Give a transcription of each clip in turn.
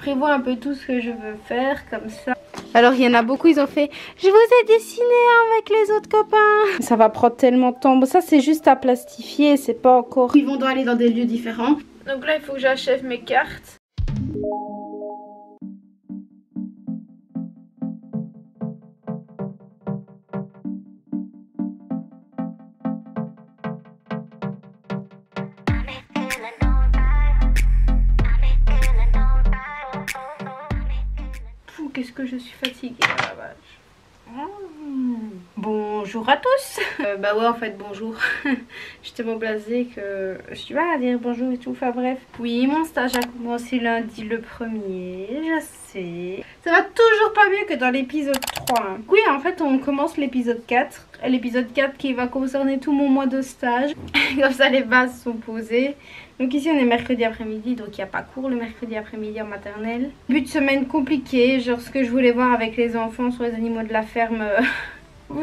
prévois un peu tout ce que je veux faire comme ça. Alors il y en a beaucoup, ils ont fait je vous ai dessiné avec les autres copains. Ça va prendre tellement de temps. Bon, ça c'est juste à plastifier, c'est pas encore. Ils vont devoir aller dans des lieux différents. Donc là il faut que j'achève mes cartes. Qu'est-ce que je suis fatiguée à la vache. Bonjour à tous. Bah ouais en fait bonjour. J'étais tellement blasée que je suis pas à dire bonjour et tout. Enfin bref. Oui mon stage a commencé lundi le 1er. Je sais. Ça va toujours pas mieux que dans l'épisode 3. Hein. Oui en fait on commence l'épisode 4. L'épisode 4 qui va concerner tout mon mois de stage. Comme ça les bases sont posées. Donc ici on est mercredi après-midi, donc il n'y a pas cours le mercredi après-midi en maternelle. Début de semaine compliqué, genre ce que je voulais voir avec les enfants sur les animaux de la ferme.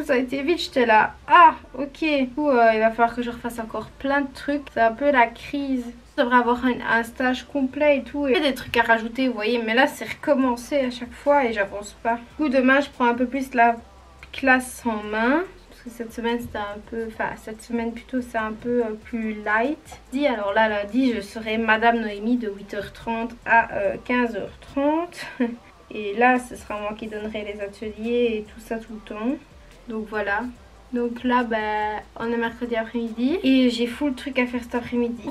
Ça a été vite, j'étais là, ah ok. Il va falloir que je refasse encore plein de trucs, c'est un peu la crise. Je devrais avoir un stage complet et tout. Il y a des trucs à rajouter, vous voyez, mais là c'est recommencé à chaque fois et j'avance pas. Du coup demain je prends un peu plus la classe en main. Cette semaine c'était un peu, cette semaine plutôt c'est un peu plus light. Alors là lundi je serai Madame Noémie de 8h30 à 15h30 et là ce sera moi qui donnerai les ateliers et tout ça tout le temps. Donc voilà. Donc là on est mercredi après-midi et j'ai full truc à faire cet après-midi.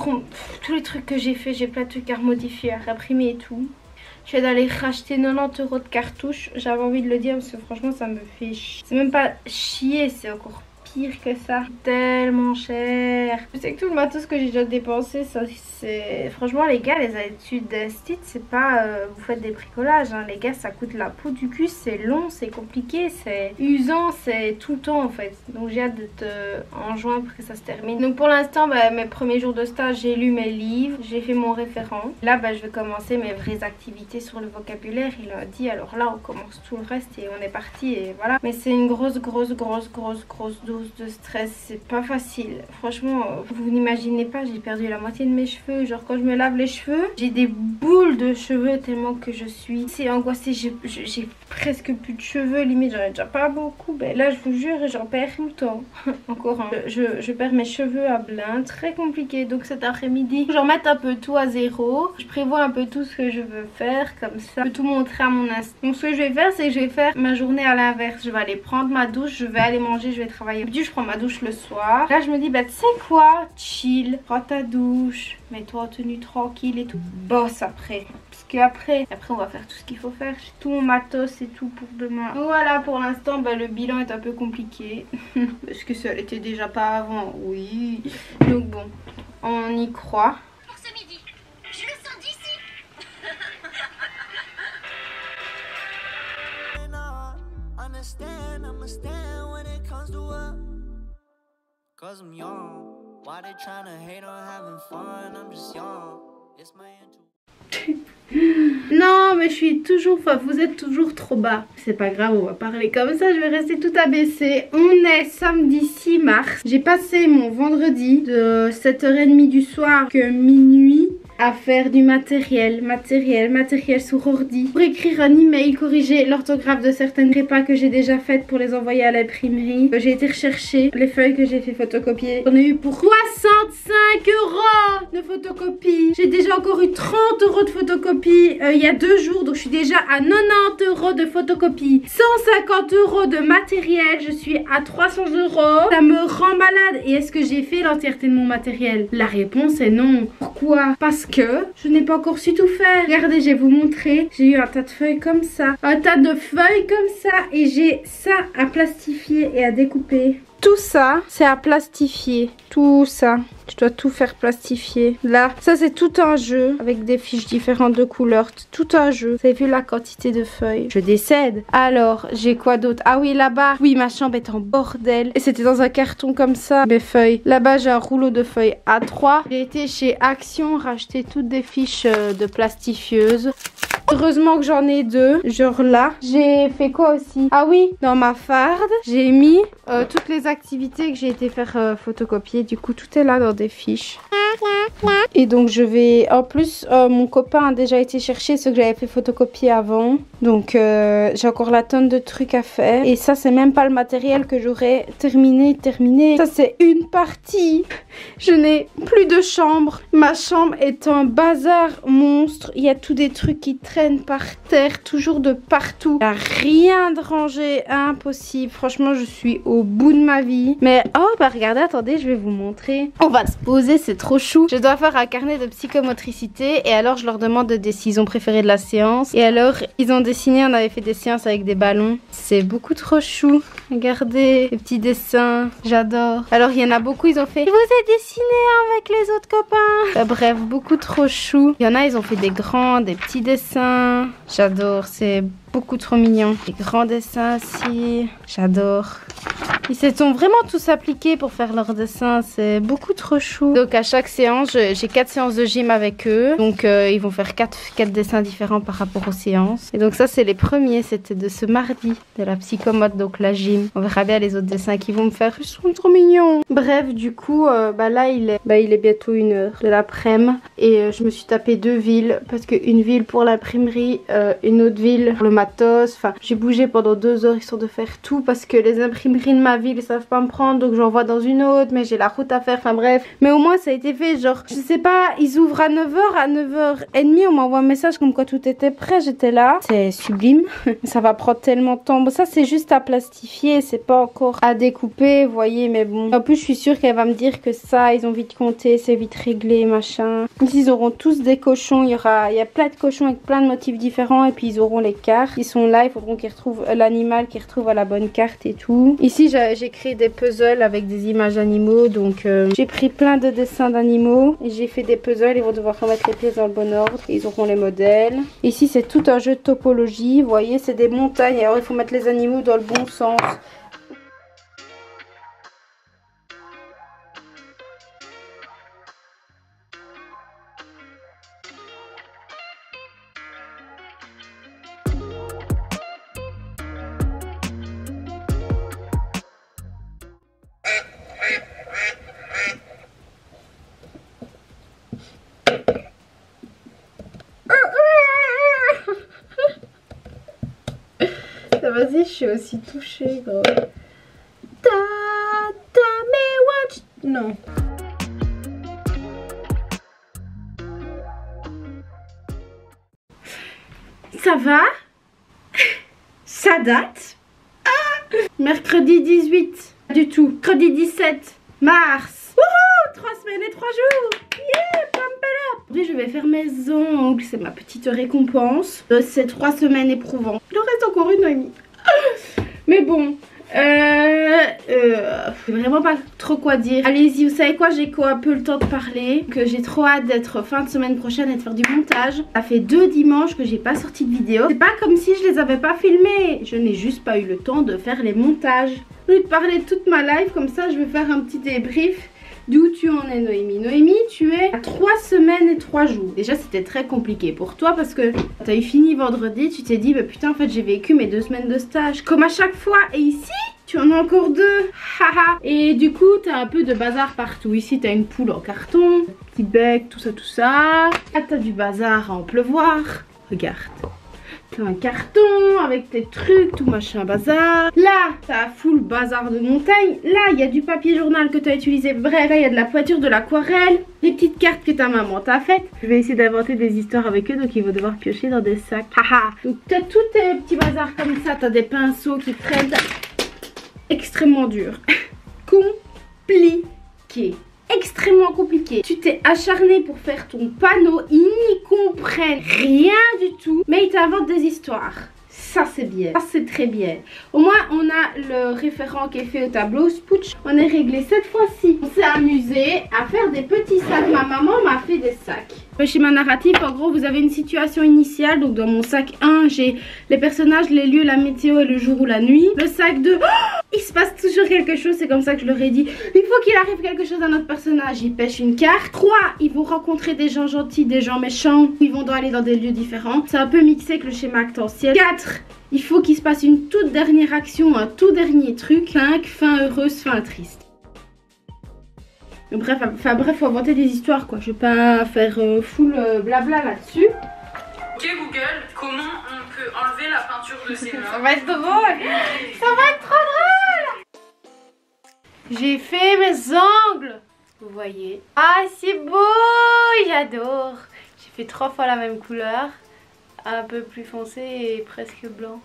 Tous les trucs que j'ai fait, j'ai plein de trucs à remodifier, à réimprimer et tout. Je vais d'aller racheter 90 € de cartouches. J'avais envie de le dire parce que franchement ça me fait chier. C'est même pas chier, c'est encore pire que ça. Tellement cher. Je sais que tout le matos que j'ai déjà dépensé, ça c'est... Franchement les gars, les études d'Institut, c'est pas vous faites des bricolages. Hein. Les gars, ça coûte la peau du cul, c'est long, c'est compliqué, c'est usant, c'est tout le temps en fait. Donc j'ai hâte d'être en juin pour que ça se termine. Donc pour l'instant, mes premiers jours de stage, j'ai lu mes livres, j'ai fait mon référent. Là, je vais commencer mes vraies activités sur le vocabulaire. Il a dit, alors là, on commence tout le reste et on est parti et voilà. Mais c'est une grosse dose de stress, c'est pas facile. Franchement, vous n'imaginez pas, j'ai perdu la moitié de mes cheveux. Genre quand je me lave les cheveux, j'ai des boules de cheveux tellement que je suis... C'est angoissée, j'ai presque plus de cheveux, limite j'en ai déjà pas beaucoup. Là je vous jure, j'en perds tout le temps. Encore je perds mes cheveux à plein, très compliqué. Donc cet après-midi, je vais remettre un peu tout à zéro. Je prévois un peu tout ce que je veux faire, comme ça je peux tout montrer à mon instant. Donc ce que je vais faire, c'est que je vais faire ma journée à l'inverse. Je vais aller prendre ma douche, je vais aller manger, je vais travailler. Je prends ma douche le soir. Là je me dis tu sais quoi, chill, prends ta douche, mets-toi en tenue tranquille et tout, bosse après. Parce qu'après on va faire tout ce qu'il faut faire. J'ai tout mon matos et tout pour demain. Voilà, pour l'instant le bilan est un peu compliqué. Parce que ça l'était déjà pas avant, oui. Donc bon, on y croit. Pour ce midi, je le sens d'ici. Cause I'm young. Why they tryna hate on having fun? I'm just young. It's my Non mais je suis toujours, vous êtes toujours trop bas. C'est pas grave, on va parler comme ça, je vais rester tout abaissée. On est samedi 6 mars. J'ai passé mon vendredi de 7h30 du soir que minuit à faire du matériel sur ordi. Pour écrire un email, corriger l'orthographe de certaines prépas que j'ai déjà faites pour les envoyer à l'imprimerie. J'ai été rechercher les feuilles que j'ai fait photocopier. On a eu pour 65 € de photocopie. J'ai déjà encore eu 30 € de photocopie il y a 2 jours. Donc je suis déjà à 90 € de photocopie. 150 € de matériel. Je suis à 300 €. Ça me rend malade. Et est-ce que j'ai fait l'entièreté de mon matériel? La réponse est non. Pourquoi? Parce que je n'ai pas encore su tout faire. Regardez, je vais vous montrer. J'ai eu un tas de feuilles comme ça. Un tas de feuilles comme ça. Et j'ai ça à plastifier et à découper. Tout ça, c'est à plastifier. Tout ça, je dois tout faire plastifier. Là, ça c'est tout un jeu avec des fiches différentes de couleurs. Tout un jeu. Vous avez vu la quantité de feuilles? Je décède. Alors, j'ai quoi d'autre? Ah oui, là-bas. Oui, ma chambre est en bordel. Et c'était dans un carton comme ça, mes feuilles. Là-bas, j'ai un rouleau de feuilles A3. J'ai été chez Action racheter toutes des fiches de plastifieuses. Heureusement que j'en ai 2. Genre là. J'ai fait quoi aussi? Ah oui, dans ma farde, j'ai mis toutes les activités que j'ai été faire photocopier. Du coup, tout est là dans des fiches. Et donc je vais... En plus, mon copain a déjà été chercher ce que j'avais fait photocopier avant. Donc j'ai encore la tonne de trucs à faire. Et ça, c'est même pas le matériel que j'aurais terminé. Ça, c'est une partie. Je n'ai plus de chambre. Ma chambre est un bazar monstre. Il y a tous des trucs qui traînent par terre, toujours de partout. Il n'y a rien de rangé, impossible. Franchement, je suis au bout de ma vie. Mais oh, bah regardez, attendez, je vais vous montrer. On va se poser, c'est trop chou. Je dois faire un carnet de psychomotricité et alors je leur demande de décision préférée de la séance. Et alors, ils ont dessiné, on avait fait des séances avec des ballons. C'est beaucoup trop chou. Regardez les petits dessins, j'adore. Alors, il y en a beaucoup, ils ont fait... Je vous ai dessiné avec les autres copains. Bref, beaucoup trop chou. Il y en a, ils ont fait des grands, des petits dessins. J'adore, c'est beaucoup trop mignon. Des grands dessins aussi, j'adore. Ils se sont vraiment tous appliqués pour faire leurs dessins, c'est beaucoup trop chou. Donc à chaque séance, j'ai 4 séances de gym avec eux. Donc ils vont faire 4 dessins différents par rapport aux séances. Et donc ça c'est les premiers, c'était de ce mardi, de la psychomote, donc la gym. On verra bien les autres dessins qu'ils vont me faire, ils sont trop mignons. Bref, du coup, là il est bientôt 1h de l'après-midi. Et je me suis tapé 2 villes, parce qu'une ville pour l'imprimerie, une autre ville pour le matos. Enfin, j'ai bougé pendant 2 heures histoire de faire tout, parce que les imprimeries de ma ville ils savent pas me prendre, donc j'envoie dans une autre, mais j'ai la route à faire, enfin bref. Mais au moins ça a été fait, genre je sais pas, ils ouvrent à 9h, à 9h30 on m'envoie un message comme quoi tout était prêt, j'étais là. C'est sublime. Ça va prendre tellement de temps. Bon, ça c'est juste à plastifier, c'est pas encore à découper, vous voyez, mais bon. En plus je suis sûre qu'elle va me dire que ça, ils ont vite compté, c'est vite réglé, machin. Ici ils auront tous des cochons, il y a plein de cochons avec plein de motifs différents, et puis ils auront les cartes. Ils sont là, il faudront qu'ils retrouvent l'animal, qu'ils retrouvent à la bonne carte et tout. Ici j'ai créé des puzzles avec des images animaux, donc j'ai pris plein de dessins d'animaux et j'ai fait des puzzles. Ils vont devoir remettre les pièces dans le bon ordre et ils auront les modèles. Ici c'est tout un jeu de topologie, vous voyez, c'est des montagnes, alors il faut mettre les animaux dans le bon sens. Vas-y, je suis aussi touchée, gros. Non. Ça va? Ça date? Mercredi 18. Pas du tout. Mercredi 17 mars. Wouhou! 3 semaines et 3 jours. Yeah, pump it up. Aujourd'hui, je vais faire mes ongles. C'est ma petite récompense de ces 3 semaines éprouvantes. Il en reste encore une et demie. Mais bon, vraiment pas trop quoi dire. Allez-y, vous savez quoi, j'ai un peu le temps de parler, que j'ai trop hâte d'être fin de semaine prochaine et de faire du montage. Ça fait 2 dimanches que j'ai pas sorti de vidéo. C'est pas comme si je les avais pas filmés, je n'ai juste pas eu le temps de faire les montages. Au lieu de parler de toute ma life, comme ça je vais faire un petit débrief. D'où tu en es, Noémie? Noémie, tu es à 3 semaines et 3 jours. Déjà c'était très compliqué pour toi parce que t'as eu fini vendredi, tu t'es dit bah putain en fait j'ai vécu mes 2 semaines de stage comme à chaque fois, et ici tu en as encore 2. Haha. Et du coup t'as un peu de bazar partout. Ici t'as une poule en carton, petit bec, tout ça. Là t'as du bazar à en pleuvoir. Regarde. T'as un carton avec tes trucs, tout machin bazar. Là, t'as full bazar de montagne. Là, il y a du papier journal que t'as utilisé. Bref, là, il y a de la peinture, de l'aquarelle. Les petites cartes que ta maman t'a faites. Je vais essayer d'inventer des histoires avec eux, donc ils vont devoir piocher dans des sacs. Haha. Donc t'as tous tes petits bazars comme ça. T'as des pinceaux qui traînent. Extrêmement dur. Compliqué. Extrêmement compliqué. Tu t'es acharné pour faire ton panneau, ils n'y comprennent rien du tout, mais ils t'inventent des histoires. Ça c'est bien, ça c'est très bien. Au moins on a le référent qui est fait au tableau, Spooch. On est réglé cette fois-ci. On s'est amusé à faire des petits sacs. Ma maman m'a fait des sacs. Le schéma narratif, en gros vous avez une situation initiale. Donc dans mon sac 1 j'ai les personnages, les lieux, la météo et le jour ou la nuit. Le sac 2... il se passe toujours quelque chose, c'est comme ça que je leur ai dit. Il faut qu'il arrive quelque chose à notre personnage. Ils pêchent une carte. 3, ils vont rencontrer des gens gentils, des gens méchants. Ils vont aller dans des lieux différents. C'est un peu mixé avec le schéma actentiel. 4, il faut qu'il se passe une toute dernière action, un tout dernier truc. 5, fin heureuse, fin triste. Bref, faut inventer des histoires quoi. Je vais pas faire full blabla là-dessus. Ok Google, comment on peut enlever la peinture de ses mains? Ça va être drôle. Ça va être trop drôle. J'ai fait mes ongles. Vous voyez. Ah c'est beau. J'adore. J'ai fait 3 fois la même couleur. Un peu plus foncé et presque blanc.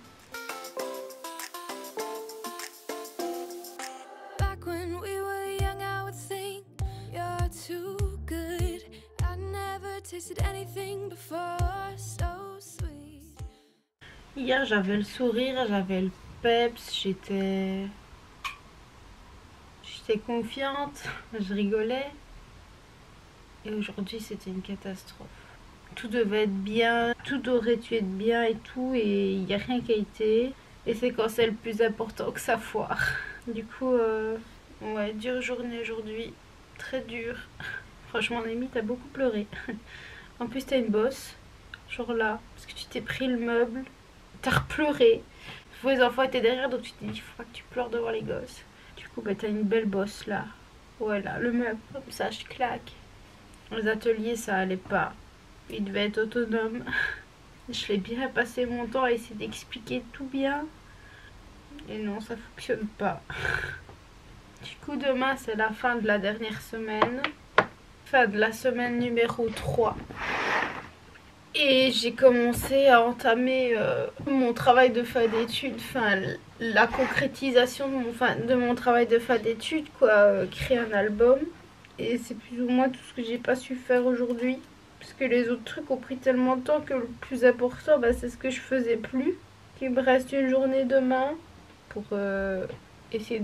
Hier j'avais le sourire, j'avais le peps, j'étais confiante, je rigolais. Et aujourd'hui c'était une catastrophe. Tout devait être bien, tout aurait dû être bien et tout, et il n'y a rien qui a été. Et c'est quand c'est le plus important que ça foire. Du coup, ouais, dure journée aujourd'hui, très dure. Franchement, Amy, t'as beaucoup pleuré. En plus, t'as une bosse, genre là, parce que tu t'es pris le meuble, t'as repleuré. Les enfants étaient derrière, donc tu t'es dit, il faut pas que tu pleures devant les gosses. Du coup, bah, t'as une belle bosse là. Ouais, là, le meuble, comme ça, je claque. Les ateliers, ça allait pas. Il devait être autonome. Je l'ai bien passé mon temps à essayer d'expliquer tout bien. Et non, ça fonctionne pas. Du coup, demain, c'est la fin de la dernière semaine. Fin de la semaine numéro 3. Et j'ai commencé à entamer mon travail de fin d'études. Enfin, la concrétisation de mon travail de fin d'études, quoi. Créer un album. Et c'est plus ou moins tout ce que j'ai pas su faire aujourd'hui. Parce que les autres trucs ont pris tellement de temps que le plus important, bah, c'est ce que je faisais plus. Il me reste une journée demain pour essayer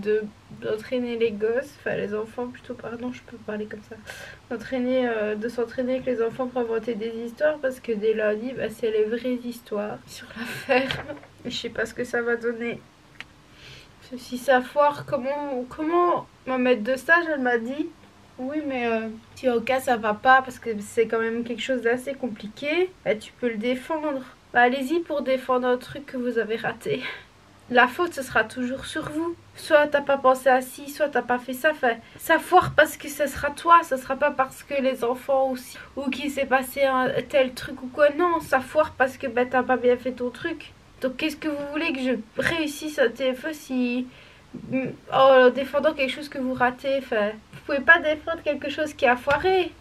d'entraîner les gosses, enfin les enfants plutôt, pardon, je peux parler comme ça. De s'entraîner avec les enfants pour inventer des histoires parce que dès lundi, bah, c'est les vraies histoires sur la ferme. Et je sais pas ce que ça va donner. Si ça foire, comment ma maître de stage, elle m'a dit oui, mais si au cas ça va pas, parce que c'est quand même quelque chose d'assez compliqué, bah, tu peux le défendre. Bah, allez-y pour défendre un truc que vous avez raté. La faute, ce sera toujours sur vous. Soit t'as pas pensé à ci, soit t'as pas fait ça. Enfin, ça foire parce que ce sera toi, ce sera pas parce que les enfants aussi, ou qu'il s'est passé un tel truc ou quoi. Non, ça foire parce que bah, t'as pas bien fait ton truc. Donc qu'est-ce que vous voulez que je réussisse à TFE si... en défendant quelque chose que vous ratez, enfin, vous pouvez pas défendre quelque chose qui a foiré.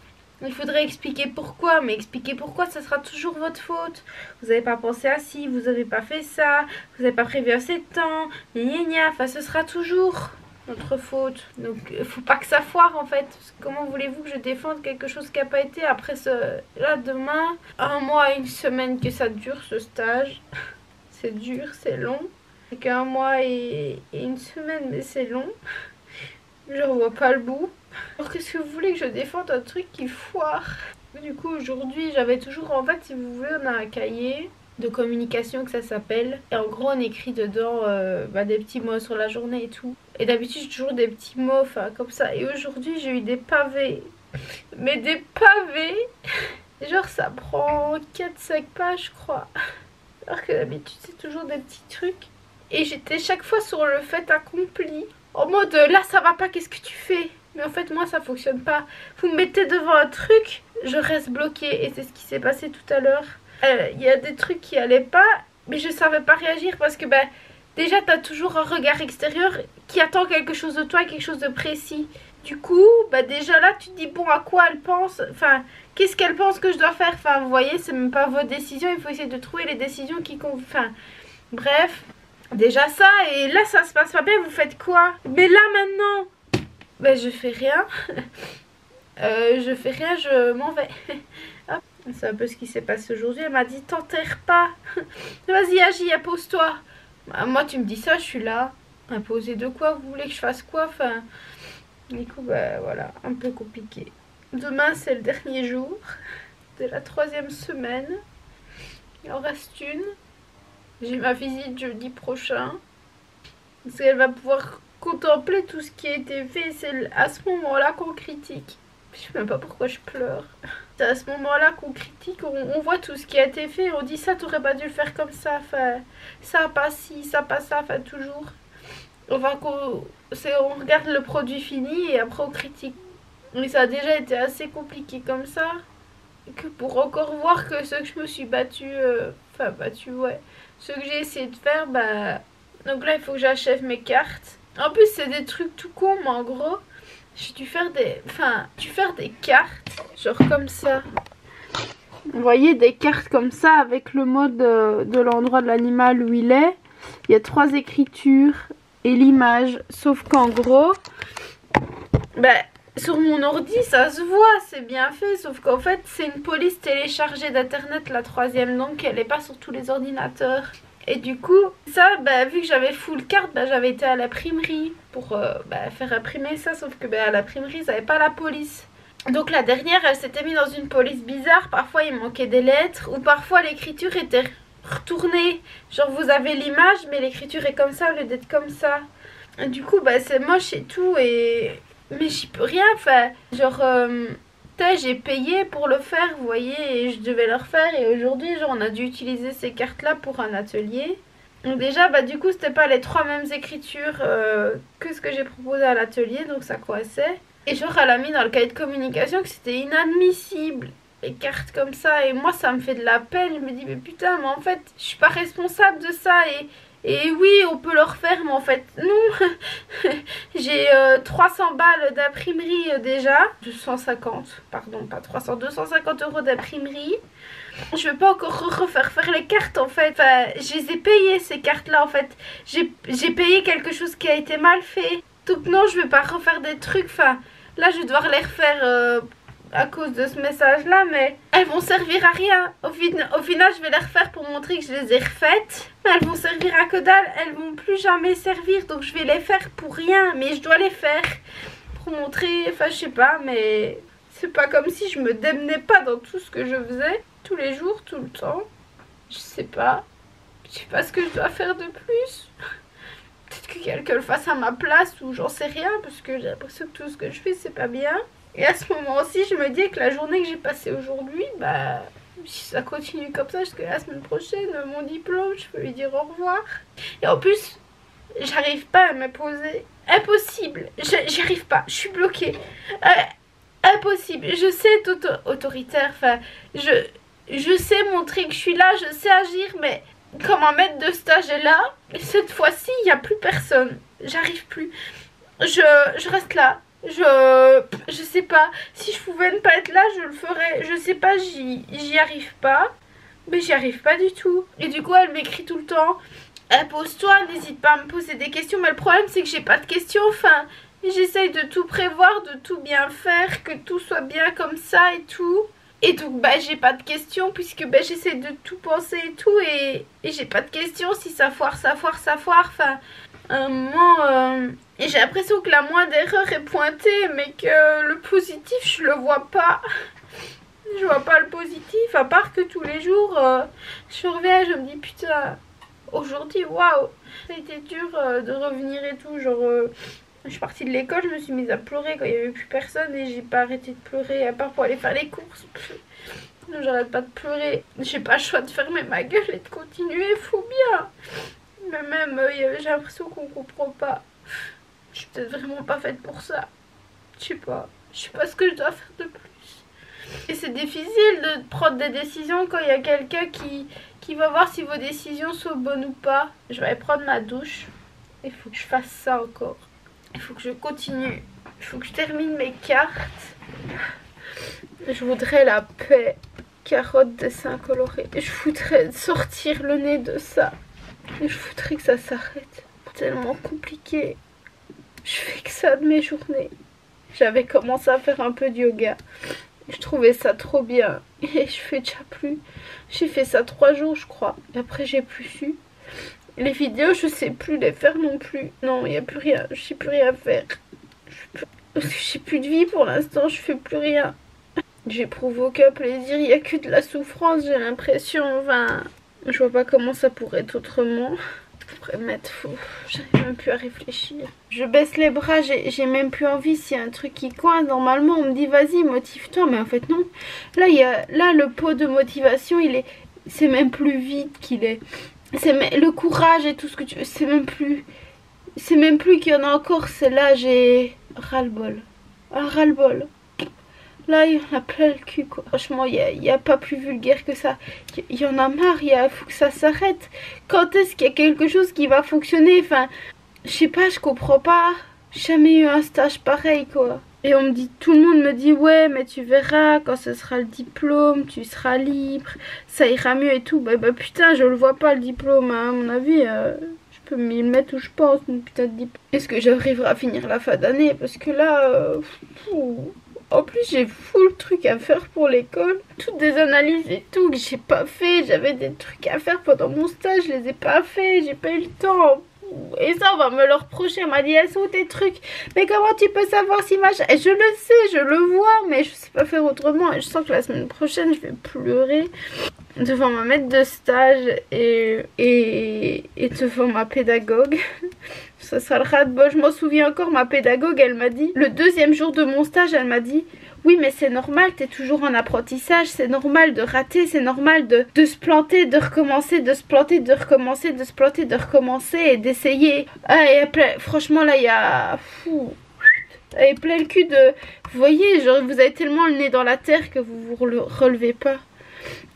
Il faudrait expliquer pourquoi, mais expliquer pourquoi, ça sera toujours votre faute. Vous n'avez pas pensé à ci, vous n'avez pas fait ça, vous n'avez pas prévu assez de temps, gna gna, enfin ce sera toujours notre faute. Donc il faut pas que ça foire en fait. Comment voulez-vous que je défende quelque chose qui n'a pas été après là demain, 1 mois, 1 semaine que ça dure ce stage. C'est dur, c'est long. C'est qu'1 mois et 1 semaine, mais c'est long. Je vois pas le bout. Alors qu'est-ce que vous voulez que je défende un truc qui foire? Du coup aujourd'hui j'avais toujours, en fait si vous voulez, on a un cahier de communication que ça s'appelle. Et en gros on écrit dedans des petits mots sur la journée et tout. Et d'habitude j'ai toujours des petits mots, enfin comme ça. Et aujourd'hui j'ai eu des pavés. Mais des pavés. Genre ça prend 4-5 pages je crois. Alors que d'habitude c'est toujours des petits trucs. Et j'étais chaque fois sur le fait accompli. En mode là ça va pas, qu'est-ce que tu fais? Mais en fait moi ça fonctionne pas. Vous me mettez devant un truc, je reste bloquée. Et c'est ce qui s'est passé tout à l'heure. Il y a des trucs qui allaient pas, mais je savais pas réagir parce que déjà t'as toujours un regard extérieur qui attend quelque chose de toi, quelque chose de précis. Du coup déjà là tu te dis bon, à quoi elle pense, enfin qu'est-ce qu'elle pense que je dois faire. Enfin vous voyez, c'est même pas vos décisions, il faut essayer de trouver les décisions qui conviennent. Enfin bref, déjà ça. Et là ça se passe pas bien, vous faites quoi? Mais là maintenant je fais rien. Je m'en vais. C'est un peu ce qui s'est passé aujourd'hui. Elle m'a dit t'enterre pas. Vas-y agis, pose-toi. Moi tu me dis ça, je suis là. Imposer de quoi? Vous voulez que je fasse quoi? Enfin, du coup voilà, un peu compliqué. Demain c'est le dernier jour de la 3e semaine. Il en reste une. J'ai ma visite jeudi prochain. Parce qu'elle va pouvoir contempler tout ce qui a été fait. C'est à ce moment-là qu'on critique. Je sais même pas pourquoi je pleure. C'est à ce moment-là qu'on critique, on voit tout ce qui a été fait. On dit ça, t'aurais pas dû le faire comme ça. Enfin, ça, pas ci, ça, pas ça. Enfin, toujours. Enfin, on regarde le produit fini et après on critique. Mais ça a déjà été assez compliqué comme ça. Que pour encore voir que ce que je me suis battue, ouais, ce que j'ai essayé de faire, bah, donc là il faut que j'achève mes cartes. En plus c'est des trucs tout cons, mais en gros, j'ai dû faire des cartes, genre comme ça. Vous voyez, des cartes comme ça avec le mode de l'endroit de l'animal où il est. Il y a 3 écritures et l'image, sauf qu'en gros, bah, sur mon ordi, ça se voit, c'est bien fait, sauf qu'en fait, c'est une police téléchargée d'internet, la 3e, donc elle n'est pas sur tous les ordinateurs. Et du coup, ça, bah, vu que j'avais full carte, bah, j'avais été à l'imprimerie pour faire imprimer ça, sauf que à l'imprimerie, ils n'avaient pas la police. Donc la dernière, elle s'était mise dans une police bizarre, parfois il manquait des lettres, ou parfois l'écriture était retournée. Genre vous avez l'image, mais l'écriture est comme ça au lieu d'être comme ça. Et du coup, bah, c'est moche et tout, mais j'y peux rien, enfin, genre, j'ai payé pour le faire, vous voyez, et je devais le refaire, et aujourd'hui, genre, on a dû utiliser ces cartes-là pour un atelier. Donc déjà, bah, du coup, c'était pas les 3 mêmes écritures que ce que j'ai proposé à l'atelier, donc ça coinçait. Et genre, elle a mis dans le cahier de communication que c'était inadmissible, les cartes comme ça, et moi, ça me fait de la peine, je me dis, mais putain, mais en fait, je suis pas responsable de ça, et oui, on peut le refaire, mais en fait, non. J'ai 300 balles d'imprimerie déjà. 250, pardon, pas 300, 250 € d'imprimerie. Je vais pas encore refaire les cartes, en fait. Enfin, je les ai payées, ces cartes-là, en fait. J'ai payé quelque chose qui a été mal fait. Donc non, je vais pas refaire des trucs. Enfin, là, je vais devoir les refaire à cause de ce message-là, mais elles vont servir à rien. Au final, je vais les refaire pour montrer que je les ai refaites. Mais elles vont servir à que dalle, elles vont plus jamais servir. Donc je vais les faire pour rien, mais je dois les faire pour montrer, enfin je sais pas, mais c'est pas comme si je me démenais pas dans tout ce que je faisais, tous les jours, tout le temps. Je sais pas ce que je dois faire de plus. Peut-être que quelqu'un le fasse à ma place ou j'en sais rien, parce que j'ai l'impression que tout ce que je fais c'est pas bien. Et à ce moment-ci, je me dis que la journée que j'ai passée aujourd'hui, bah, si ça continue comme ça jusqu'à la semaine prochaine, mon diplôme, je peux lui dire au revoir. Et en plus, j'arrive pas à me poser. Impossible. J'y arrive pas. Je suis bloquée. Impossible. Je sais être autoritaire. Enfin, je sais montrer que je suis là, je sais agir, mais comme un maître de stage est là, cette fois-ci, il n'y a plus personne. J'arrive plus. Je reste là. Je sais pas, si je pouvais ne pas être là je le ferais, je sais pas, j'y arrive pas, mais j'y arrive pas du tout. Et du coup elle m'écrit tout le temps, pose-toi, n'hésite pas à me poser des questions, mais le problème c'est que j'ai pas de questions, enfin j'essaye de tout prévoir, de tout bien faire, que tout soit bien comme ça et tout. Et donc bah j'ai pas de questions puisque bah, j'essaie de tout penser et tout, et j'ai pas de questions, si ça foire, enfin un moment et j'ai l'impression que la moindre erreur est pointée, mais que le positif je le vois pas. Je vois pas le positif, à part que tous les jours je reviens, je me dis putain, aujourd'hui waouh, ça a été dur de revenir et tout, genre je suis partie de l'école, je me suis mise à pleurer quand il n'y avait plus personne et j'ai pas arrêté de pleurer à part pour aller faire les courses. J'arrête pas de pleurer, j'ai pas le choix de fermer ma gueule et de continuer, faut bien. Mais même j'ai l'impression qu'on comprend pas. Je suis peut-être vraiment pas faite pour ça. Je sais pas ce que je dois faire de plus. Et c'est difficile de prendre des décisions quand il y a quelqu'un qui va voir si vos décisions sont bonnes ou pas. Je vais aller prendre ma douche. Il faut que je fasse ça encore. Il faut que je continue. Il faut que je termine mes cartes. Je voudrais la paix. Carotte, dessin coloré. Je voudrais sortir le nez de ça. Et je voudrais que ça s'arrête. Tellement compliqué. Je fais que ça de mes journées. J'avais commencé à faire un peu de yoga. Je trouvais ça trop bien. Et je fais déjà plus. J'ai fait ça 3 jours je crois. Et après j'ai plus su. Les vidéos je sais plus les faire non plus. Non, il n'y a plus rien. Je sais plus rien faire. J'ai plus de vie pour l'instant. Je fais plus rien. J'éprouve aucun plaisir. Il n'y a que de la souffrance, j'ai l'impression. Enfin, je vois pas comment ça pourrait être autrement. pourrais mettre fou. J'arrive même plus à réfléchir. Je baisse les bras, j'ai même plus envie. S'il y a un truc qui coince, normalement on me dit vas-y motive-toi, mais en fait non. Là le pot de motivation c'est même plus vide qu'il est. C'est le courage et tout ce que tu veux, c'est même plus qu'il y en a encore. C'est là j'ai ras-le-bol. Ah, ras-le-bol. Là, il y en a plein le cul, quoi. Franchement, il n'y a pas plus vulgaire que ça. Il y en a marre, il faut que ça s'arrête. Quand est-ce qu'il y a quelque chose qui va fonctionner? Enfin, je sais pas, je comprends pas. J'ai jamais eu un stage pareil, quoi. Et tout le monde me dit, ouais, mais tu verras, quand ce sera le diplôme, tu seras libre, ça ira mieux et tout. Bah putain, je le vois pas, le diplôme, hein. À mon avis, je peux m'y mettre où je pense, mon putain de diplôme. Est-ce que j'arriverai à finir la fin d'année? Parce que là, en plus, j'ai full truc à faire pour l'école. Toutes des analyses et tout que j'ai pas fait. J'avais des trucs à faire pendant mon stage, je les ai pas fait. J'ai pas eu le temps. Et ça, on va me le reprocher. Elle m'a dit, elles sont tes trucs. Mais comment tu peux savoir si machin? Et je le sais, je le vois, mais je sais pas faire autrement. Et je sens que la semaine prochaine, je vais pleurer devant ma maître de stage et devant ma pédagogue. Ça sera le ras-de-bol. Je m'en souviens encore, ma pédagogue, elle m'a dit, le deuxième jour de mon stage, elle m'a dit, oui mais c'est normal, t'es toujours en apprentissage, c'est normal de rater, c'est normal de se planter, de recommencer, de se planter, de recommencer, de se planter, de recommencer et d'essayer. Ah, franchement là, il y a... Elle est plein le cul de... Vous voyez, genre, vous avez tellement le nez dans la terre que vous vous relevez pas.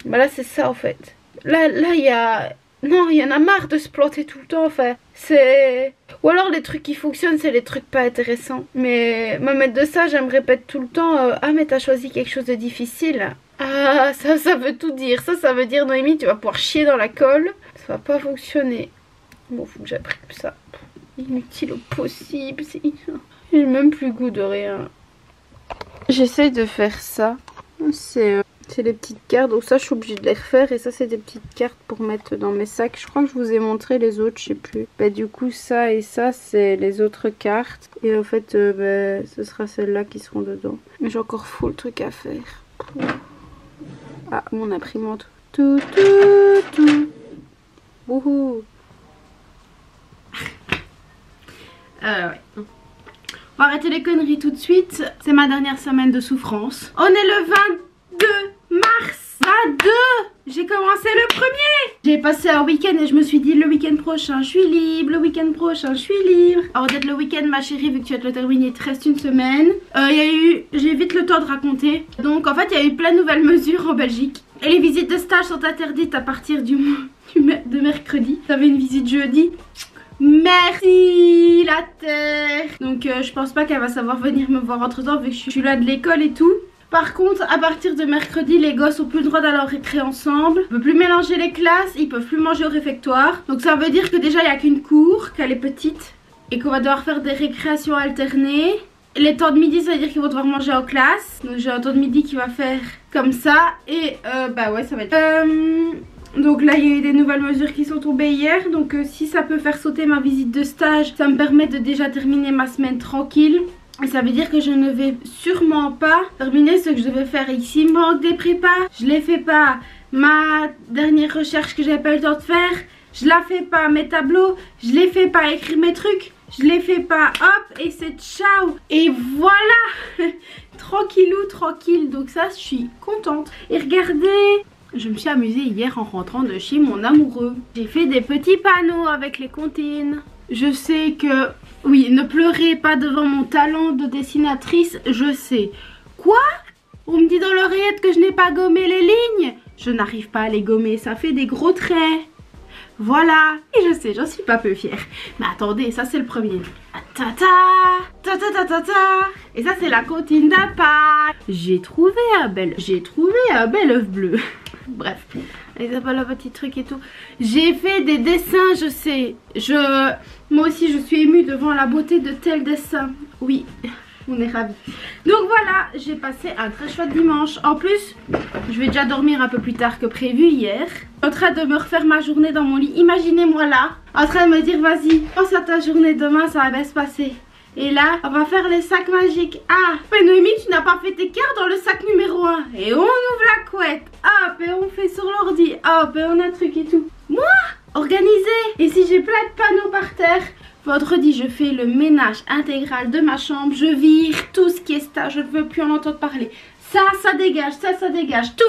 Bah là, c'est ça en fait. Là, il y a... Non, il y en a marre de se planter tout le temps, enfin, c'est... Ou alors les trucs qui fonctionnent, c'est les trucs pas intéressants. Mais ma maître de stage, elle me répète tout le temps, ah mais t'as choisi quelque chose de difficile. Ah, ça veut tout dire. Ça veut dire, Noémie, tu vas pouvoir chier dans la colle. Ça va pas fonctionner. Bon, faut que j'apprenne ça. Inutile au possible. J'ai même plus goût de rien. J'essaye de faire ça. C'est les petites cartes, donc ça je suis obligée de les refaire. Et ça c'est des petites cartes pour mettre dans mes sacs. Je crois que je vous ai montré les autres, je sais plus. Bah du coup ça et ça c'est les autres cartes. Et en fait ce sera celles-là qui seront dedans. Mais j'ai encore full truc à faire. Ah, mon imprimante. Tout. Wouhou. Ouais. On va arrêter les conneries tout de suite. C'est ma dernière semaine de souffrance. On est le 22 mars 22. J'ai commencé le 1er. J'ai passé un week-end et je me suis dit le week-end prochain je suis libre. Le week-end prochain je suis libre. Alors d'être le week-end ma chérie, vu que tu vas te le terminer, il te reste une semaine. J'ai vite le temps de raconter. Donc en fait il y a eu plein de nouvelles mesures en Belgique. Et les visites de stage sont interdites à partir de mercredi. J'avais une visite jeudi. Merci la terre. Donc je pense pas qu'elle va savoir venir me voir entre temps vu que je suis là de l'école et tout. Par contre à partir de mercredi les gosses ont plus le droit d'aller en récré ensemble. Ils peuvent plus mélanger les classes, ils peuvent plus manger au réfectoire. Donc ça veut dire que déjà il n'y a qu'une cour, qu'elle est petite. Et qu'on va devoir faire des récréations alternées. Les temps de midi ça veut dire qu'ils vont devoir manger en classe. Donc j'ai un temps de midi qui va faire comme ça. Et bah ouais ça va être... Donc là il y a eu des nouvelles mesures qui sont tombées hier. Donc si ça peut faire sauter ma visite de stage, ça me permet de déjà terminer ma semaine tranquille. Et ça veut dire que je ne vais sûrement pas terminer ce que je devais faire ici. Il me manque des prépas, je les fais pas. Ma dernière recherche que j'avais pas eu le temps de faire, je la fais pas. Mes tableaux, je les fais pas. Écrire mes trucs, je les fais pas. Hop, et c'est ciao. Et voilà. Tranquillou, tranquille. Donc ça, je suis contente. Et regardez, je me suis amusée hier en rentrant de chez mon amoureux. J'ai fait des petits panneaux avec les comptines. Je sais que... Oui, ne pleurez pas devant mon talent de dessinatrice, je sais. Quoi? On me dit dans l'oreillette que je n'ai pas gommé les lignes? Je n'arrive pas à les gommer, ça fait des gros traits. Voilà. Et je sais, j'en suis pas peu fière. Mais attendez, ça c'est le premier. Et ça c'est la comptine d'appât. J'ai trouvé un bel œuf bleu. Bref, ils appellent le petit truc et tout. J'ai fait des dessins, je sais. Moi aussi je suis émue devant la beauté de tels dessins. Oui, on est ravis. Donc voilà, j'ai passé un très chouette dimanche. En plus, je vais déjà dormir un peu plus tard que prévu hier. En train de me refaire ma journée dans mon lit. Imaginez-moi là, en train de me dire vas-y, pense à ta journée demain, ça va bien se passer. Et là, on va faire les sacs magiques. Ah, mais Noémie, tu n'as pas fait tes cartes dans le sac numéro 1. Et on ouvre la couette. Hop, et on fait sur l'ordi. Hop, et on a un truc et tout. Moi, oh organisée. Et si j'ai plein de panneaux par terre, vendredi je fais le ménage intégral de ma chambre. Je vire tout ce qui est stage, je ne veux plus en entendre parler. Ça dégage, ça dégage, tout.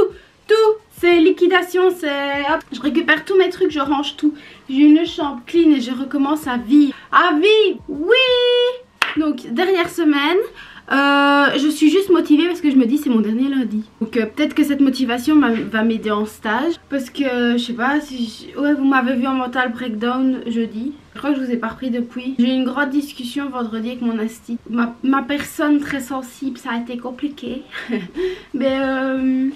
C'est liquidation, c'est hop, je récupère tous mes trucs, je range tout. J'ai une chambre clean et je recommence à vivre. À vivre, oui. Donc dernière semaine, je suis juste motivée parce que je me dis c'est mon dernier lundi. Donc peut-être que cette motivation va m'aider en stage. Parce que je sais pas si... Ouais, vous m'avez vu en mental breakdown jeudi. Je crois que je vous ai pas repris depuis. J'ai eu une grande discussion vendredi avec mon asti. Ma personne très sensible, ça a été compliqué. Mais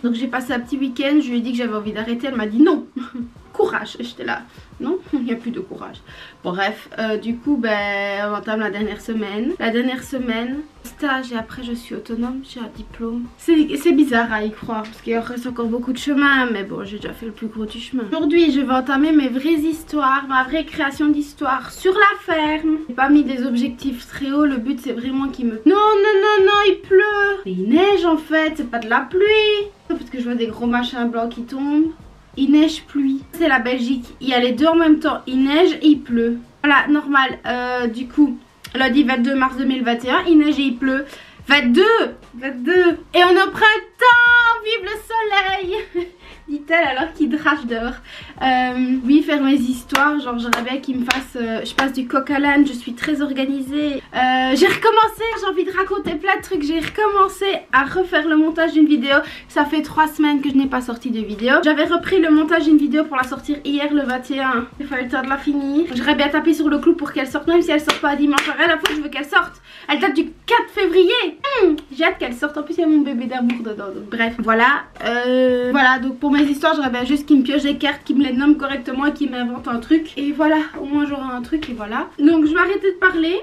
donc j'ai passé un petit week-end, je lui ai dit que j'avais envie d'arrêter. Elle m'a dit non. Courage. J'étais là. Non, il n'y a plus de courage. Bref, du coup, on entame la dernière semaine. La dernière semaine, stage et après je suis autonome, j'ai un diplôme. C'est bizarre à y croire parce qu'il reste encore beaucoup de chemin, mais bon, j'ai déjà fait le plus gros du chemin. Aujourd'hui, je vais entamer mes vraies histoires, ma vraie création d'histoire sur la ferme. J'ai pas mis des objectifs très hauts, le but c'est vraiment qu'il me... Non, il pleut. Il neige en fait, c'est pas de la pluie. Parce que je vois des gros machins blancs qui tombent. Il neige, pluie. C'est la Belgique. Il y a les deux en même temps. Il neige et il pleut. Voilà, normal. Du coup, lundi 22 mars 2021, il neige et il pleut. 22. Et on est au printemps. Vive le soleil. Dit-elle alors qu'il drache dehors. Oui, faire mes histoires. Genre, j'aimerais bien qu'il me fasse... je passe du coq à l'âne. Je suis très organisée. J'ai recommencé. J'ai envie de raconter plein de trucs. J'ai recommencé à refaire le montage d'une vidéo. Ça fait 3 semaines que je n'ai pas sorti de vidéo. J'avais repris le montage d'une vidéo pour la sortir hier le 21. Il fallait le temps de la finir. J'aurais bien tapé sur le clou pour qu'elle sorte. Même si elle sort pas dimanche. À la fois, je veux qu'elle sorte. Elle date du 4 février. J'ai hâte qu'elle sorte. En plus, il y a mon bébé d'amour dedans. Donc, bref, voilà. Voilà, donc pour mes histoires, j'aurais bien juste qu'il me pioche des cartes, qu'il me les nomme correctement et qu'il m'invente un truc. Et voilà, au moins j'aurai un truc et voilà. Donc je vais arrêter de parler.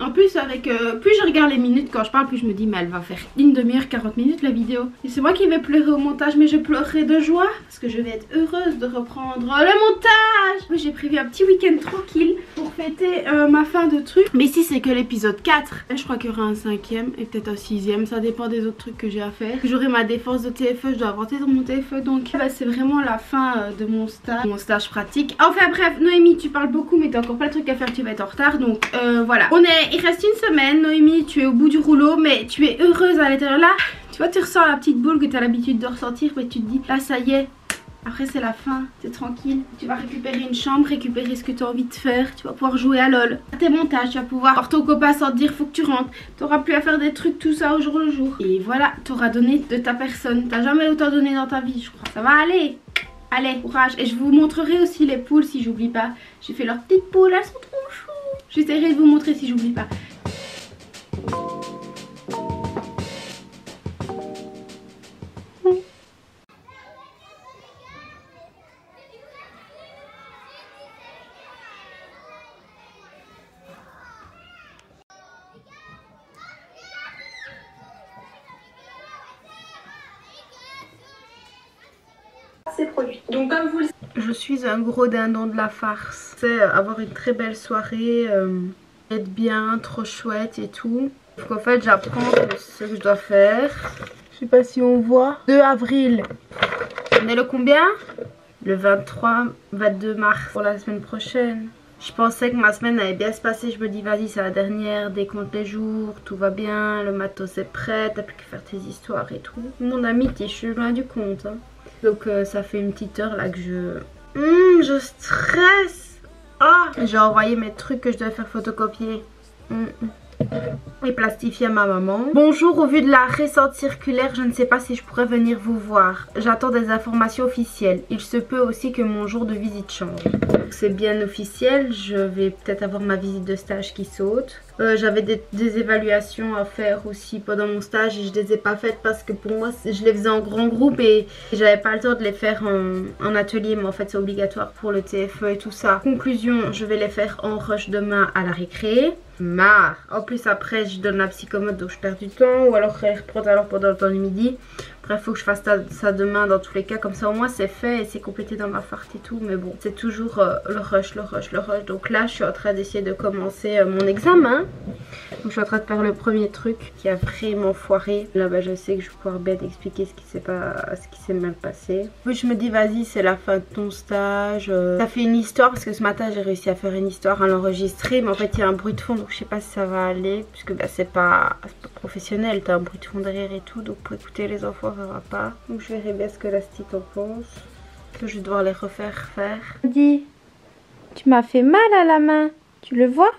En plus, avec plus je regarde les minutes quand je parle, plus je me dis mais elle va faire une demi-heure, 40 minutes la vidéo. Et c'est moi qui vais pleurer au montage, mais je pleurerai de joie parce que je vais être heureuse de reprendre le montage. Oui, j'ai prévu un petit week-end tranquille pour fêter ma fin de truc. Mais ici c'est que l'épisode 4. Je crois qu'il y aura un 5e et peut-être un 6e. Ça dépend des autres trucs que j'ai à faire. J'aurai ma défense de TFE, je dois inventer dans mon TFE. Donc c'est vraiment la fin de mon stage pratique. Enfin bref, Noémie, tu parles beaucoup mais t'as encore plein de trucs à faire, tu vas être en retard. Donc voilà, il reste une semaine. Noémie, tu es au bout du rouleau mais tu es heureuse à l'intérieur. Là, tu vois, tu ressens la petite boule que tu as l'habitude de ressentir, mais tu te dis là ça y est. Après c'est la fin, c'est tranquille. Tu vas récupérer une chambre, récupérer ce que tu as envie de faire. Tu vas pouvoir jouer à LOL. À tes montages, tu vas pouvoir voir ton copain sans te dire faut que tu rentres. Tu n'auras plus à faire des trucs tout ça au jour le jour. Et voilà, tu auras donné de ta personne. Tu n'as jamais autant donné dans ta vie, je crois. Ça va aller. Allez, courage. Et je vous montrerai aussi les poules si j'oublie pas. J'ai fait leurs petites poules, elles sont trop choues. J'essaierai de vous montrer si j'oublie pas. Ces produits. Donc comme vous le savez, je suis un gros dindon de la farce. C'est avoir une très belle soirée, être bien, trop chouette et tout. Donc en fait j'apprends ce que je dois faire. Je sais pas si on voit. 2 avril. On est le combien? Le 22 mars pour la semaine prochaine. Je pensais que ma semaine allait bien se passer. Je me dis vas-y c'est la dernière, décompte les jours, tout va bien, le matos est prêt, t'as plus qu'à faire tes histoires et tout. Mon ami, je suis loin du compte. Hein. Donc ça fait une petite heure là que je stresse. Ah, j'ai envoyé mes trucs que je dois faire photocopier et plastifier à ma maman. Bonjour, au vu de la récente circulaire, je ne sais pas si je pourrais venir vous voir. J'attends des informations officielles. Il se peut aussi que mon jour de visite change. C'est bien officiel, je vais peut-être avoir ma visite de stage qui saute. J'avais des évaluations à faire aussi pendant mon stage et je les ai pas faites parce que pour moi je les faisais en grand groupe et j'avais pas le temps de les faire en atelier, mais en fait c'est obligatoire pour le TFE et tout ça. Conclusion, je vais les faire en rush demain à la récré. Marre. En plus après je donne la psychomote donc je perds du temps ou alors elle reprend alors pendant le temps du midi. Bref, faut que je fasse ça demain dans tous les cas. Comme ça, au moins, c'est fait et c'est complété dans ma farte et tout. Mais bon, c'est toujours le rush. Donc là, je suis en train d'essayer de commencer mon examen. Donc, je suis en train de faire le premier truc qui a vraiment foiré. Là, bah, je sais que je vais pouvoir bien expliquer ce qui s'est mal passé. Puis je me dis, vas-y, c'est la fin de ton stage. Ça fait une histoire parce que ce matin, j'ai réussi à faire une histoire, à l'enregistrer. Mais en fait, il y a un bruit de fond, donc je sais pas si ça va aller. Puisque bah, c'est pas professionnel, t'as un bruit de fond derrière et tout. Donc pour écouter les enfants, ça va pas. Donc je verrai bien ce que la Stite en pense. Que je vais devoir les refaire faire. Dis, tu m'as fait mal à la main. Tu le vois?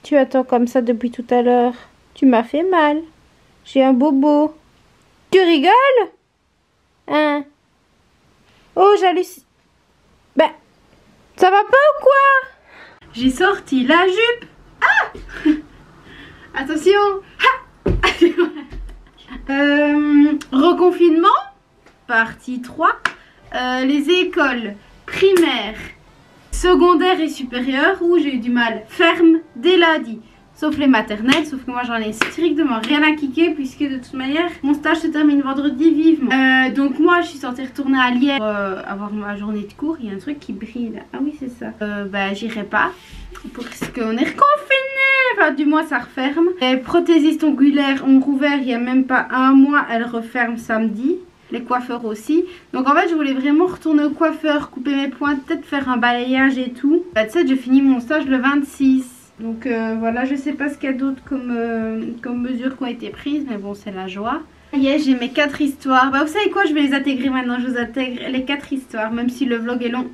Tu attends comme ça depuis tout à l'heure. Tu m'as fait mal. J'ai un bobo. Tu rigoles? Hein? Oh, j'hallucine. Ben, ça va pas ou quoi? J'ai sorti la jupe. Ah! Attention. Reconfinement. Partie 3. Les écoles primaires, secondaires et supérieures où j'ai eu du mal ferme dès lundi. Sauf les maternelles, sauf que moi j'en ai strictement rien à kicker puisque de toute manière mon stage se termine vendredi vivement. Donc moi je suis censée retourner à Liège pour avoir ma journée de cours. Il y a un truc qui brille là. Ah oui c'est ça. Bah j'irai pas parce qu'on est reconfiné. Enfin du moins ça referme. Les prothésistes ongulaires ont rouvert il y a même pas un mois. Elles referment samedi. Les coiffeurs aussi. Donc en fait je voulais vraiment retourner au coiffeur, couper mes pointes, peut-être faire un balayage et tout. Bah, tu sais, je finis mon stage le 26. Donc voilà, je sais pas ce qu'il y a d'autre comme mesures qui ont été prises, mais bon, c'est la joie. Yes, j'ai mes 4 histoires. Bah vous savez quoi, je vais les intégrer maintenant. Je vous intègre les 4 histoires, même si le vlog est long.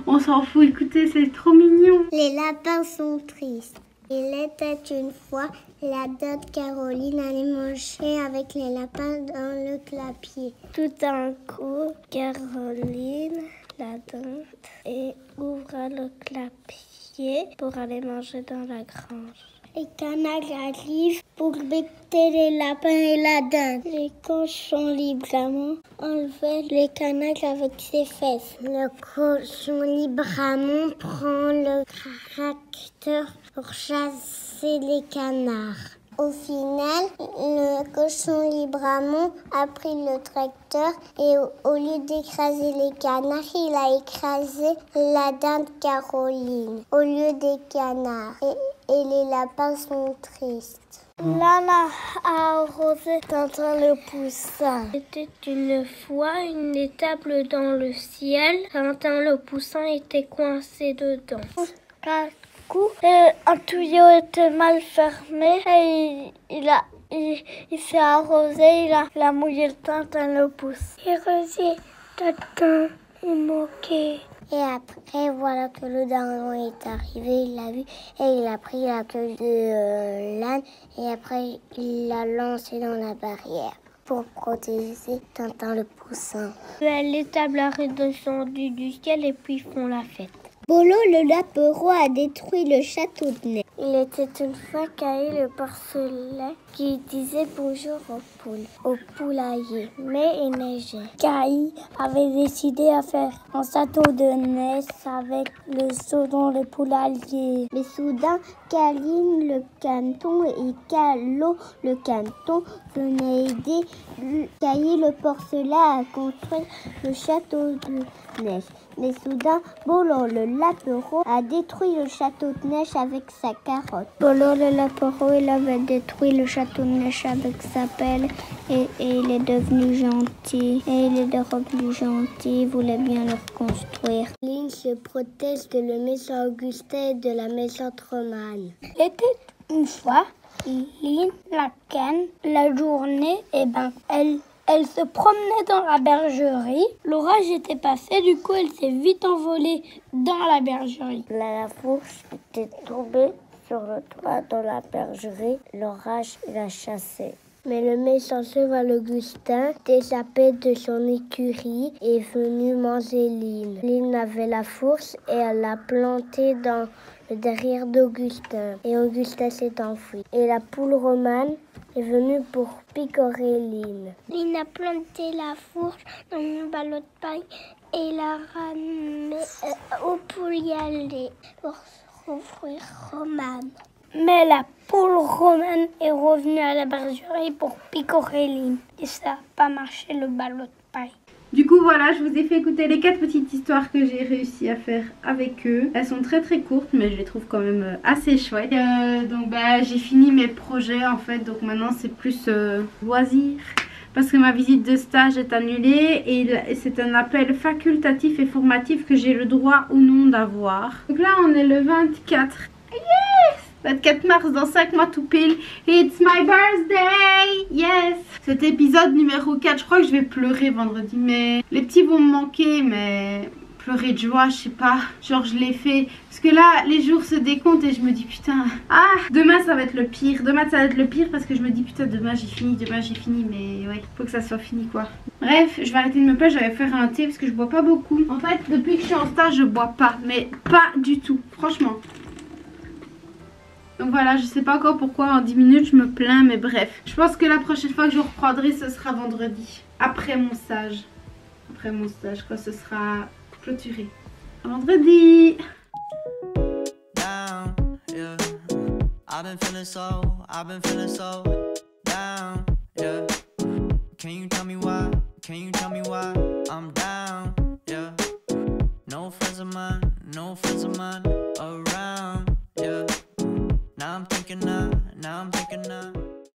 On s'en fout. Écoutez, c'est trop mignon. Les lapins sont tristes. Il était une fois, la dinde Caroline allait manger avec les lapins dans le clapier. Tout d'un coup, Caroline, la dinde, ouvra le clapier pour aller manger dans la grange. Les canards arrivent pour becter les lapins et la dinde. Les cochons librement enlevaient les canards avec ses fesses. Le cochon librement prend le tracteur pour chasser les canards. Au final, le cochon librement a pris le tracteur et au lieu d'écraser les canards, il a écrasé la dinde Caroline au lieu des canards. Et les lapins sont tristes. Lana a arrosé Tintin le poussin. C'était une fois une étable dans le ciel. Tintin le poussin était coincé dedans. Un tuyau était mal fermé et il s'est arrosé, il a mouillé le Tintin le pouce. Et Rosie, Tintin est moqué. Et après, voilà que le dindon est arrivé, il l'a vu et il a pris la queue de l'âne et après il l'a lancé dans la barrière pour protéger Tintin le poussin. L'étable a redescendu du ciel et puis ils font la fête. Bolo le lapereau a détruit le château de neige. Il était une fois Caï le porcelet qui disait bonjour aux poules, au poulailler, mais il neigeait. Caï avait décidé à faire un château de neige avec le seau dans le poulailler. Mais soudain, Caline le caneton et Calo le caneton venaient aider Caï le porcelet à construire le château de neige. Mais soudain, Bolo le lapereau a détruit le château de neige avec sa carotte. Bolo le lapereau, il avait détruit le château de neige avec sa pelle et il est devenu gentil. Et il est revenu gentil, il voulait bien le reconstruire. Lynn se protège de le méchant Augustin et de la méchante Romane. Était une fois, Lynn, la canne, la journée, elle se promenait dans la bergerie. L'orage était passé, du coup elle s'est vite envolée dans la bergerie. La fourche était tombée sur le toit dans la bergerie. L'orage l'a chassée. Mais le méchant cheval Augustin, échappé de son écurie, est venu manger Lynn. Lynn avait la fourche et elle l'a plantée dans le derrière d'Augustin. Et Augustin s'est enfui. Et la poule romane est venue pour picorer Lynn. Lynn a planté la fourche dans un ballot de paille et l'a ramené au poulier pour offrir Romane. Mais la poule romaine est revenue à la bergerie pour picorer Lynn. Et ça n'a pas marché le ballot de paille. Du coup voilà, je vous ai fait écouter les 4 petites histoires que j'ai réussi à faire avec eux. Elles sont très courtes mais je les trouve quand même assez chouettes. Donc bah j'ai fini mes projets en fait, donc maintenant c'est plus loisir. Parce que ma visite de stage est annulée et c'est un appel facultatif et formatif que j'ai le droit ou non d'avoir. Donc là on est le 24. Yes! 24 mars dans 5 mois tout pile. It's my birthday! Yes! Cet épisode numéro 4, je crois que je vais pleurer vendredi. Mais les petits vont me manquer, mais pleurer de joie, je sais pas. Genre je l'ai fait. Parce que là, les jours se décomptent et je me dis putain. Ah! Demain ça va être le pire. Demain ça va être le pire parce que je me dis putain demain j'ai fini. Demain j'ai fini. Mais ouais, faut que ça soit fini quoi. Bref, je vais arrêter de me plaindre. Je vais faire un thé parce que je bois pas beaucoup. En fait, depuis que je suis en stage, je bois pas. Mais pas du tout. Franchement. Donc voilà, je sais pas encore pourquoi en 10 minutes je me plains, mais bref. Je pense que la prochaine fois que je reprendrai, ce sera vendredi. Après mon stage. Après mon stage, quand ce sera clôturé. Vendredi. Down, yeah. I've been feeling so down, yeah. Can you tell me why? Can you tell me why I'm down, yeah. No friends of mine,